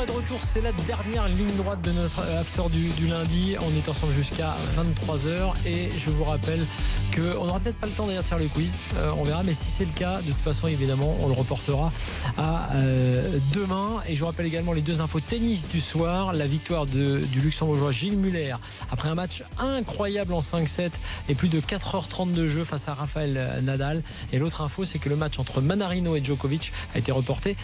est de retour, c'est la dernière ligne droite de notre after du lundi. On est ensemble jusqu'à 23h et je vous rappelle qu'on n'aura peut-être pas le temps d'ailleurs de faire le quiz, on verra, mais si c'est le cas, de toute façon évidemment on le reportera à demain. Et je vous rappelle également les deux infos tennis du soir, la victoire du luxembourgeois Gilles Muller après un match incroyable en 5-7 et plus de 4h30 de jeu face à Rafael Nadal. Et l'autre info, c'est que le match entre Manarino et Djokovic a été reporté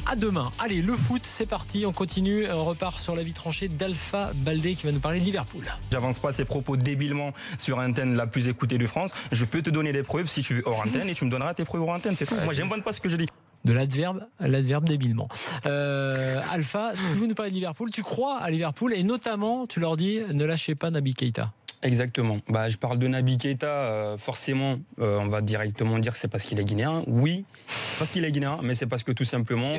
à demain. Allez, le foot, c'est parti, on continue, on repart sur la vie tranchée d'Alpha Baldé qui va nous parler de Liverpool. J'avance pas ces propos débilement sur antenne la plus écoutée de France. Je peux te donner des preuves si tu veux hors antenne et tu me donneras tes preuves hors antenne, c'est tout. Moi, j'invente pas ce que je dis. De l'adverbe débilement. Alpha, tu veux nous parler de Liverpool? Tu crois à Liverpool et notamment, tu leur dis, ne lâchez pas Naby Keita. Exactement. Je parle de Naby Keita, forcément, on va directement dire que c'est parce qu'il est guinéen. Oui, parce qu'il est guinéen, mais c'est parce que tout simplement,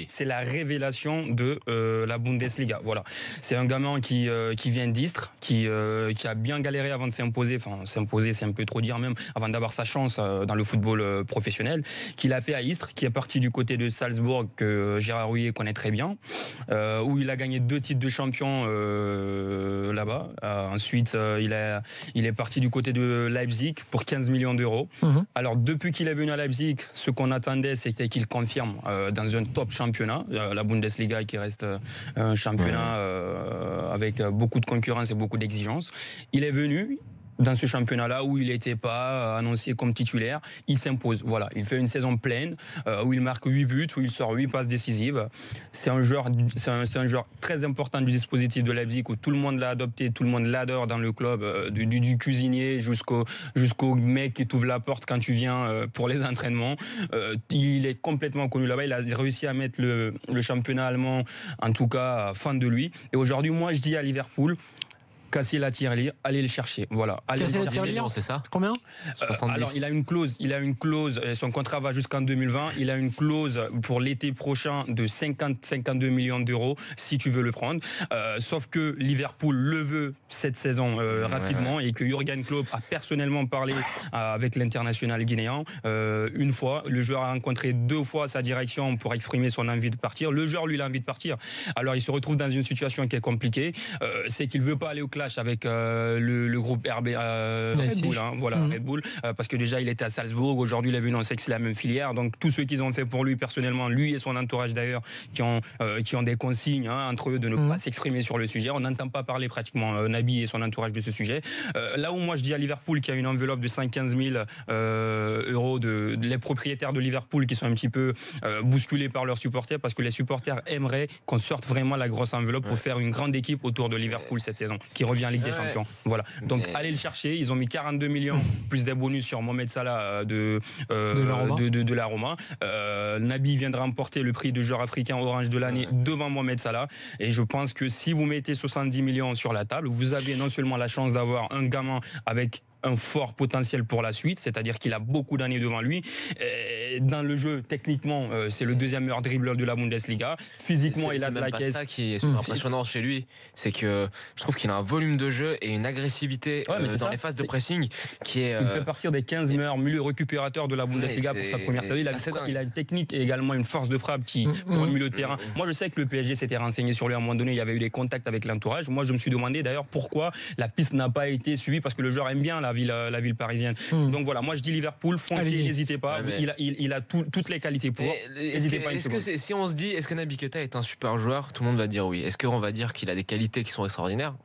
c'est la révélation de la Bundesliga. Voilà. C'est un gamin qui vient d'Istres, qui a bien galéré avant de s'imposer. Enfin, s'imposer, c'est un peu trop dire même, avant d'avoir sa chance dans le football professionnel, qu'il a fait à Istres, qui est parti du côté de Salzbourg, que Gérard Rouillet connaît très bien, où il a gagné 2 titres de champion là-bas. Ensuite, il est parti du côté de Leipzig pour 15 millions d'euros. Alors, depuis qu'il est venu à Leipzig, ce qu'on attendait, c'était qu'il confirme dans un top championnat, la Bundesliga qui reste un championnat avec beaucoup de concurrence et beaucoup d'exigences. Il est venu dans ce championnat-là où il n'était pas annoncé comme titulaire, il s'impose. Voilà, il fait une saison pleine où il marque 8 buts, où il sort 8 passes décisives. C'est un joueur très important du dispositif de Leipzig où tout le monde l'a adopté, tout le monde l'adore dans le club, du cuisinier jusqu'au mec qui t'ouvre la porte quand tu viens pour les entraînements. Il est complètement connu là-bas. Il a réussi à mettre le championnat allemand, en tout cas, fan de lui. Et aujourd'hui, moi, je dis à Liverpool, casser la tirelire, allez le chercher. Voilà. Casser la tirelire, c'est ça? Combien? 70. Alors, il a une clause, son contrat va jusqu'en 2020, il a une clause pour l'été prochain de 52 millions d'euros, si tu veux le prendre. Sauf que Liverpool le veut cette saison rapidement et que Jürgen Klopp a personnellement parlé avec l'international guinéen une fois. Le joueur a rencontré 2 fois sa direction pour exprimer son envie de partir. Le joueur, lui, il a envie de partir. Alors, il se retrouve dans une situation qui est compliquée. C'est qu'il ne veut pas aller au clash avec le groupe Red Bull, Red Bull, parce que déjà il était à Salzbourg, aujourd'hui il est venu, on sait que c'est la même filière, donc tous ceux qu'ils ont fait pour lui personnellement, lui et son entourage d'ailleurs, qui ont des consignes entre eux de ne pas s'exprimer sur le sujet. On n'entend pas parler pratiquement Naby et son entourage de ce sujet. Là où moi je dis à Liverpool qu'il y a une enveloppe de 115 000 euros les propriétaires de Liverpool qui sont un petit peu bousculés par leurs supporters, parce que les supporters aimeraient qu'on sorte vraiment la grosse enveloppe pour faire une grande équipe autour de Liverpool cette saison, qui revient en Ligue des Champions. Voilà. Donc allez le chercher. Ils ont mis 42 millions plus des bonus sur Mohamed Salah de la Roma. Naby vient de remporter le prix de joueur africain orange de l'année devant Mohamed Salah. Et je pense que si vous mettez 70 millions sur la table, vous avez non seulement la chance d'avoir un gamin avec un fort potentiel pour la suite, c'est-à-dire qu'il a beaucoup d'années devant lui. Dans le jeu, techniquement, c'est le 2e meilleur dribbleur de la Bundesliga. Physiquement, il a de la caisse. C'est ça qui est impressionnant chez lui, c'est que je trouve qu'il a un volume de jeu et une agressivité dans les phases de pressing qui est... Il fait partir des 15 meilleurs milieux récupérateurs de la Bundesliga pour sa première saison. Il a une technique et également une force de frappe pour le milieu de terrain. Moi, je sais que le PSG s'était renseigné sur lui à un moment donné. Il y avait eu des contacts avec l'entourage. Moi, je me suis demandé d'ailleurs pourquoi la piste n'a pas été suivie, parce que le joueur aime bien la ville parisienne. Donc voilà, moi je dis Liverpool, foncez, n'hésitez pas. Il a toutes les qualités pour. N'hésitez pas. Si on se dit, est-ce que Naby Keita est un super joueur, tout le monde va dire oui. Est-ce qu'on va dire qu'il a des qualités qui sont extraordinaires?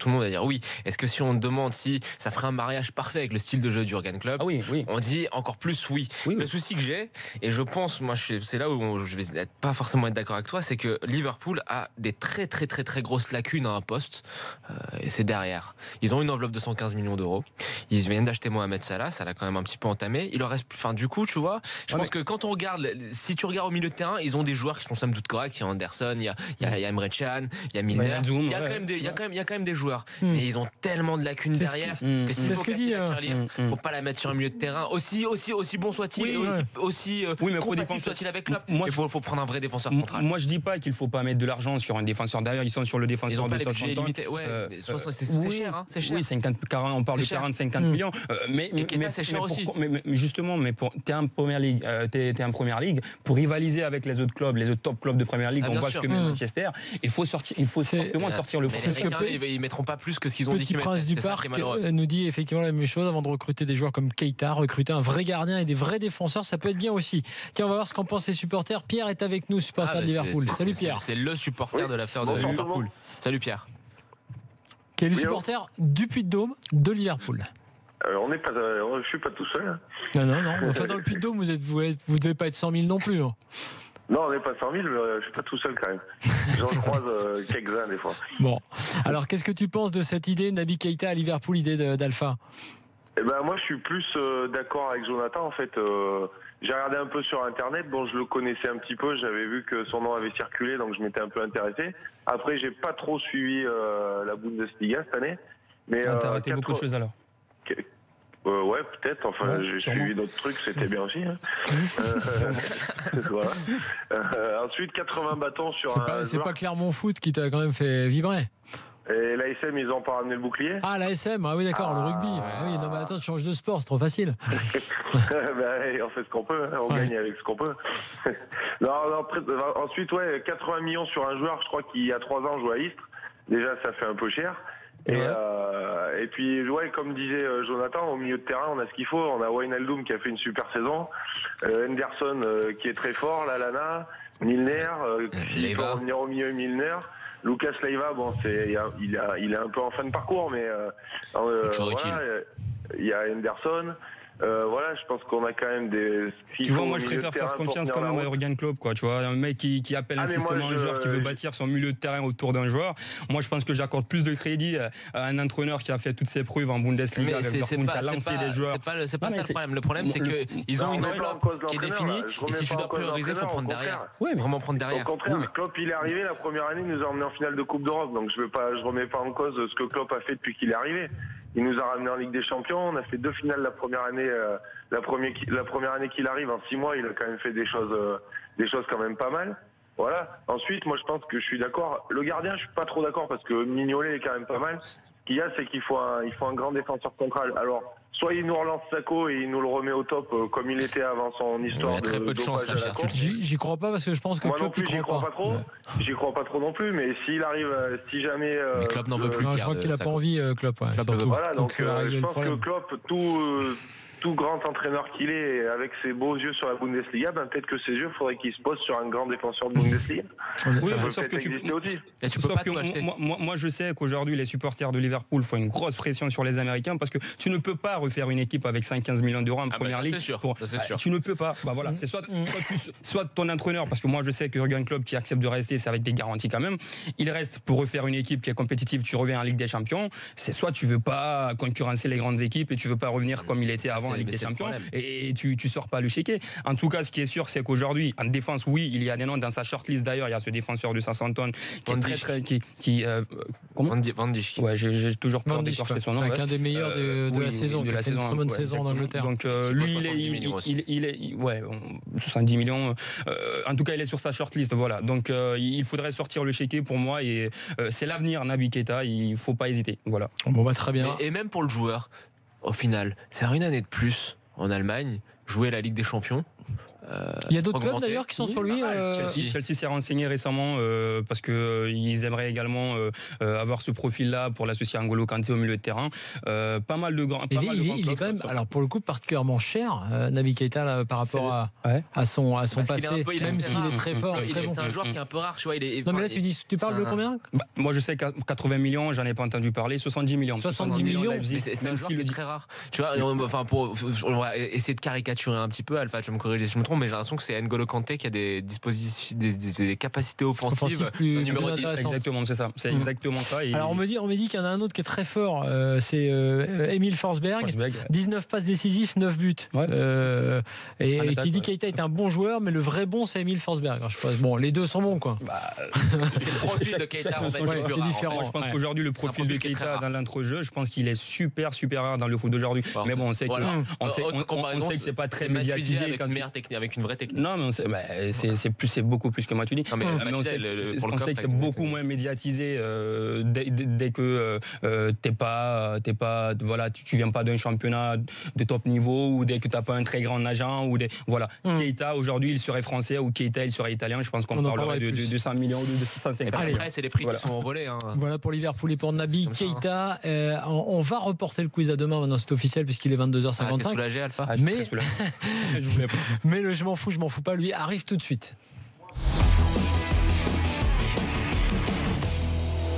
Tout le monde va dire oui. Est-ce que si on demande si ça ferait un mariage parfait avec le style de jeu du Jürgen Klopp, on dit encore plus oui. Le souci que j'ai, et je pense, moi c'est là où je vais pas forcément être d'accord avec toi, c'est que Liverpool a des très très très très grosses lacunes à un poste, et c'est derrière. Ils ont une enveloppe de 115 millions d'euros. Ils viennent d'acheter Mohamed Salah, ça l'a quand même un petit peu entamé. Il leur reste, du coup, tu vois, je pense que quand on regarde, si tu regardes au milieu de terrain, ils ont des joueurs qui sont somme toute corrects. Il y a Anderson, il y a Emre Can, il y a Milner. Il y a quand même des joueurs. Mais ils ont tellement de lacunes derrière que s'il faut casser la tirelire, faut pas la mettre sur un milieu de terrain. Aussi bon soit-il, aussi compatible soit-il avec Klopp. Il faut prendre un vrai défenseur central. Moi, je dis pas qu'il faut pas mettre de l'argent sur un défenseur. D'ailleurs, ils sont sur le défenseur de 60 ans. c'est cher, hein, c'est cher. Oui, 40, on parle de 40-50 50 millions. Mais c'est cher aussi. Mais justement, t'es en première ligue, pour rivaliser avec les autres clubs, les autres top clubs de première ligue. On voit ce que met Manchester. Il faut sortir le. Ils mettront pas plus que ce qu'ils ont dit. Petit Prince du Parc nous dit effectivement la même chose. Avant de recruter des joueurs comme Keita, recruter un vrai gardien et des vrais défenseurs, ça peut être bien aussi. Tiens, on va voir ce qu'en pensent les supporters. Pierre est avec nous, supporter de Liverpool. Salut Pierre. C'est le supporter de l'affaire de Liverpool. Salut Pierre. Quel est le supporter du Puy-de-Dôme de Liverpool? Je suis pas tout seul. Non. Enfin, dans le Puy-de-Dôme, vous devez pas être 100 000 non plus. Hein. Non, on n'est pas 100 000, mais je suis pas tout seul quand même. J'en croise quelques-uns des fois. Bon. Alors, qu'est-ce que tu penses de cette idée, Naby Keita à Liverpool, idée d'Alpha? Moi, je suis plus d'accord avec Jonathan. En fait, j'ai regardé un peu sur Internet. Bon, je le connaissais un petit peu. J'avais vu que son nom avait circulé, donc je m'étais un peu intéressé. Après, j'ai pas trop suivi la Bundesliga cette année. Mais t'as raté beaucoup de choses alors. Ouais, peut-être. Enfin, j'ai suivi d'autres trucs, c'était bien aussi. Hein. Voilà. Ensuite, 80 bâtons sur c'est pas Clermont Foot qui t'a quand même fait vibrer. Et l'ASM, ils ont pas ramené le bouclier. Ah, l'ASM, oui d'accord, le rugby. Oui, non mais attends, tu changes de sport, c'est trop facile. On fait ce qu'on peut, hein. On gagne avec ce qu'on peut. Ensuite, 80 millions sur un joueur, je crois qu'il y a 3 ans jouait à Istres. Déjà, ça fait un peu cher. Et puis, comme disait Jonathan, au milieu de terrain, on a ce qu'il faut. On a Wijnaldum qui a fait une super saison, Henderson qui est très fort, Lallana, Milner, qui va revenir au milieu, Milner. Lucas Leiva, il est un peu en fin de parcours, mais il y a Henderson. Je pense qu'on a quand même des. Tu vois, moi je préfère faire confiance quand même à Jürgen Klopp, quoi. Tu vois, un mec qui appelle insistement un joueur qui veut bâtir son milieu de terrain autour d'un joueur. Moi, je pense que j'accorde plus de crédit à un entraîneur qui a fait toutes ses preuves en Bundesliga avec Dortmund, qui a lancé des joueurs. C'est pas ça le problème. Le problème, c'est qu'ils ont une enveloppe qui est définie. Et si tu dois prioriser, il faut prendre derrière. Oui, vraiment prendre derrière. Au contraire, Klopp, il est arrivé la première année, il nous a emmené en finale de Coupe d'Europe. Donc je remets pas en cause ce que Klopp a fait depuis qu'il est arrivé. Il nous a ramené en Ligue des Champions. On a fait 2 finales la première année. La première année qu'il arrive, en 6 mois, il a quand même fait des choses quand même pas mal. Voilà. Ensuite, moi, je pense que je suis d'accord. Le gardien, je suis pas trop d'accord parce que Mignolet est quand même pas mal. Ce qu'il y a, c'est qu'il faut un grand défenseur central. Alors, soit il nous relance Sako et il nous le remet au top comme il était avant son histoire. Il y a très peu de chance. J'y crois pas parce que je pense que Klopp j'y crois pas trop. J'y crois pas trop non plus. Mais s'il arrive, si jamais. Mais Klopp n'en veut plus. Je crois qu'il a pas envie, Klopp. Voilà. Donc, je pense que Klopp, tout grand entraîneur qu'il est, avec ses beaux yeux sur la Bundesliga, peut-être que ses yeux, il faudrait qu'il se pose sur un grand défenseur de Bundesliga. Oui, sauf que moi, je sais qu'aujourd'hui, les supporters de Liverpool font une grosse pression sur les Américains parce que tu ne peux pas refaire une équipe avec 5-15 millions d'euros en première ligue. C'est sûr. Tu ne peux pas. C'est soit ton entraîneur, parce que moi, je sais que Jürgen Klopp qui accepte de rester, c'est avec des garanties quand même. Il reste pour refaire une équipe qui est compétitive, tu reviens en Ligue des Champions. C'est soit tu veux pas concurrencer les grandes équipes et tu veux pas revenir comme il était avant en Ligue des Champions et tu sors pas le chéquier. En tout cas, ce qui est sûr, c'est qu'aujourd'hui, en défense, oui, il y a des noms dans sa shortlist d'ailleurs. Il y a ce défenseur de Southampton qui est Van Dijk. Ouais, j'ai toujours peur d'écorcher son nom. Avec un des meilleurs de la saison, qui a fait une très bonne saison en Angleterre. Donc lui, il est 70 millions. En tout cas, il est sur sa shortlist. Voilà. Donc il faudrait sortir le chéquier pour moi et c'est l'avenir, Naby Keita. Il faut pas hésiter. Voilà. Bon, très bien. Et même pour le joueur, au final, faire une année de plus en Allemagne, jouer la Ligue des Champions. Il y a d'autres clubs d'ailleurs qui sont sur lui. Chelsea s'est renseigné récemment parce que ils aimeraient également avoir ce profil-là pour l'associer à N'Golo Kanté au milieu de terrain. Pas mal de grands. Il est quand même, alors pour le coup, particulièrement cher, Naby Keita là, par rapport à son passé, même s'il est très fort. C'est un joueur qui est un peu rare, tu vois. Non mais là tu parles de combien? Moi je sais qu'à 80 millions, j'en ai pas entendu parler. 70 millions. 70 millions. C'est un joueur qui est très rare. Tu vois, enfin on va essayer de caricaturer un petit peu. Alpha, tu vas me corriger si je me trompe, mais j'ai l'impression que c'est N'Golo Kanté qui a des capacités offensives numéro 10. Exactement, c'est ça. C'est exactement ça. Alors on me dit qu'il y en a un autre qui est très fort, c'est Emil Forsberg. 19 passes décisives, 9 buts. Et qui dit Keita est un bon joueur, mais le vrai bon c'est Emil Forsberg. Alors, je pense, bon, les deux sont bons quoi. C'est le profil de Keita en fait, différent. Moi, je pense qu'aujourd'hui le profil de Keita dans l'entrejeu, je pense qu'il est super rare dans le foot d'aujourd'hui. Mais bon, on sait que c'est pas très médiatisé avec avec une vraie technique. Non, mais c'est beaucoup plus que Matuidi. Non, mais on sait que c'est beaucoup moins médiatisé dès que tu viens pas d'un championnat de top niveau ou dès que t'as pas un très grand agent voilà. Keita aujourd'hui il serait français ou Keita il serait italien. Je pense qu'on parlerait de 200 millions ou de 250. Après c'est les prix qui sont envolés. Voilà pour Liverpool et pour Naby Keita. On va reporter le quiz à demain. Maintenant c'est officiel puisqu'il est 22h55. T'es soulagé, Alpha? Mais le je m'en fous pas lui arrive tout de suite.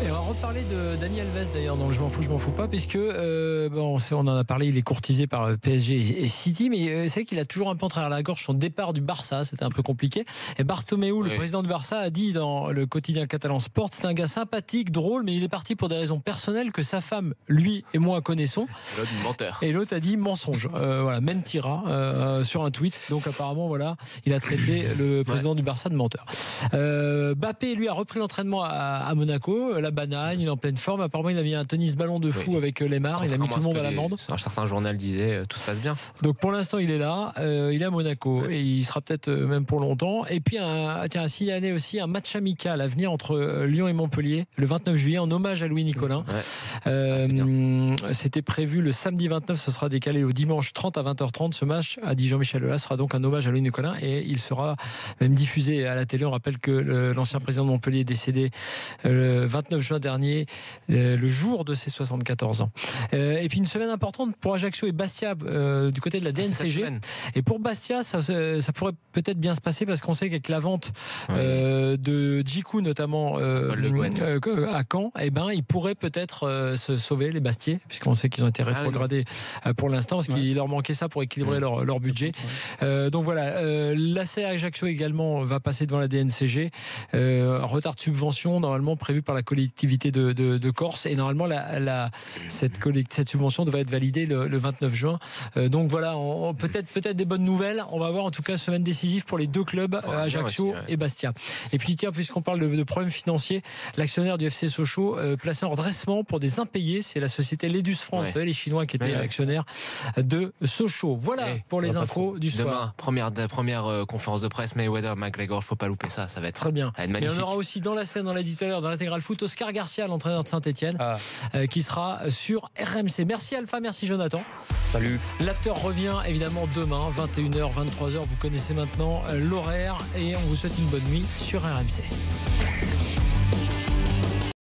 Et on va reparler de Dani Alves d'ailleurs dans le je m'en fous pas puisque on en a parlé, il est courtisé par PSG et City, mais c'est vrai qu'il a toujours un peu en travers la gorge son départ du Barça, c'était un peu compliqué. Et Bartomeu, le président du Barça, a dit dans le quotidien catalan Sport, c'est un gars sympathique, drôle, mais il est parti pour des raisons personnelles que sa femme, lui et moi connaissons. L'autre menteur. Et l'autre a dit mensonge. Voilà, mentira sur un tweet. Donc apparemment voilà, il a traité le président du Barça de menteur. Mbappé lui a repris l'entraînement à Monaco. La banane, il est en pleine forme. Apparemment, il a mis un tennis ballon de fou avec Lemar. Il a mis tout le monde à l'amende. Un certain journal disait tout se passe bien. Donc pour l'instant, il est là. Il est à Monaco et il sera peut-être même pour longtemps. Et puis, signaler aussi un match amical à venir entre Lyon et Montpellier le 29 juillet en hommage à Louis Nicolin. C'était prévu le samedi 29. Ce sera décalé au dimanche 30 à 20h30. Ce match, a dit Jean-Michel Aulas, sera donc un hommage à Louis Nicolin et il sera même diffusé à la télé. On rappelle que l'ancien président de Montpellier est décédé le 29 juin dernier, le jour de ses 74 ans. Et puis une semaine importante pour Ajaccio et Bastia du côté de la DNCG. Et pour Bastia, ça pourrait peut-être bien se passer parce qu'on sait qu'avec la vente de Djikou notamment à Caen, il pourrait peut-être se sauver les Bastiais, puisqu'on sait qu'ils ont été rétrogradés pour l'instant, parce qu'il leur manquait ça pour équilibrer leur budget. Donc voilà, l'AC Ajaccio également va passer devant la DNCG. Retard de subvention normalement prévu par la collectivité de Corse, et normalement cette subvention devrait être validée le 29 juin. Donc voilà, peut-être des bonnes nouvelles. On va voir en tout cas semaine décisive pour les deux clubs, Ajaccio et Bastia. Et puis tiens, puisqu'on parle de problèmes financiers, l'actionnaire du FC Sochaux placé en redressement pour des impayés, c'est la société Ledus France, les Chinois qui étaient actionnaires de Sochaux. Voilà pour les infos du soir. Demain, première conférence de presse, Mayweather, McGregor, faut pas louper ça va être très bien. Magnifique. Et on aura aussi dans la semaine, dans l'éditeur, dans l'intégral foot, Oscar Garcia, l'entraîneur de Saint-Etienne, qui sera sur RMC. Merci Alpha, merci Jonathan. Salut. L'after revient évidemment demain, 21h, 23h. Vous connaissez maintenant l'horaire et on vous souhaite une bonne nuit sur RMC.